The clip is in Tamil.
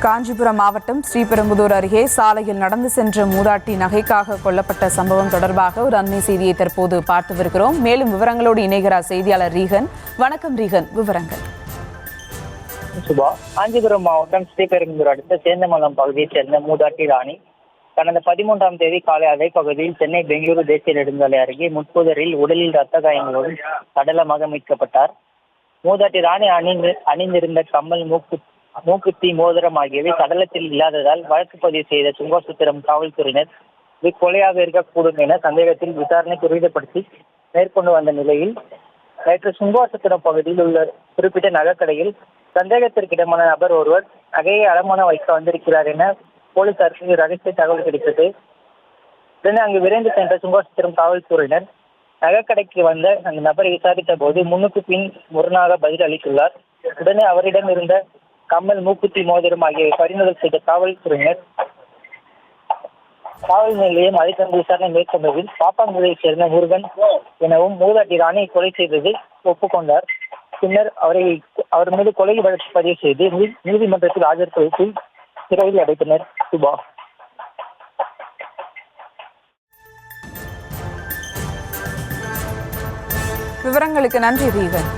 காஞ்சிபுரம் மாவட்டம் ஸ்ரீபெரும்புதூர் அருகே சாலையில் நடந்து சென்ற மூதாட்டி நகைக்காக கொல்லப்பட்ட சம்பவம் தொடர்பாக ஒரு அண்மை செய்தியை தற்போது பார்த்து வருகிறோம். மேலும் விவரங்களோடு இணைகிறார் செய்தியாளர் ரீகன். வணக்கம் ரீகன், விவரங்கள். சுபா, காஞ்சிபுரம் மாவட்டம் ஸ்ரீபெரும்புதூர் அடுத்த சேந்தமங்கலம் பகுதியைச் சேர்ந்த மூதாட்டி ராணி கடந்த 13ஆம் தேதி காலை அதே பகுதியில் சென்னை பெங்களூரு தேசிய நெடுஞ்சாலை அருகே முட்புதரில் உடலில் ரத்த காயங்களுடன் சடலமாக மீட்கப்பட்டார். மூதாட்டி ராணி அணிந்திருந்த கம்மல், மூக்குத்தி, மோதிரம் ஆகியவை சடலத்தில் இல்லாததால் வழக்கு பதிவு செய்த சுங்கோசுத்திரம் காவல்துறையினர் இது கொலையாக இருக்கக்கூடும் என சந்தேகத்தில் விசாரணை துரிதப்படுத்தி மேற்கொண்டு வந்த நிலையில் நேற்று சுங்கோசுத்திரம் பகுதியில் உள்ள குறிப்பிட்ட நகைக்கடையில் சந்தேகத்திற்கிடமான நபர் ஒருவர் நகையை அடமானம் வைக்க வந்திருக்கிறார் என போலீசாருக்கு ரகசிய தகவல் கிடைத்தது. உடனே அங்கு விரைந்து சென்ற சுங்கோசுத்திரம் காவல்துறையினர் நகைக்கடைக்கு வந்த அந்த நபரை விசாரித்த போது முன்னுக்கு பின் முரணாக பதில் அளித்துள்ளார். உடனே அவரிடம் இருந்த கம்மல், மூக்குத்தி, மோதிரம் ஆகியவை பறிமுதல் செய்த காவல்துறையினர் காவல் நிலையம் அழைத்து விசாரணை மேற்கொண்டதில் பாப்பாங்குடியைச் சேர்ந்த முருகன் எனவும் மூதாட்டி ராணியை கொலை செய்தது ஒப்புக்கொண்டார். பின்னர் அவர் மீது கொலை வழக்கு பதிவு செய்து நீதிமன்றத்தில் ஆஜர்படுத்தி சிறையில் அடைத்தனர். சுபா, விவரங்களுக்கு நன்றி ரீகன்.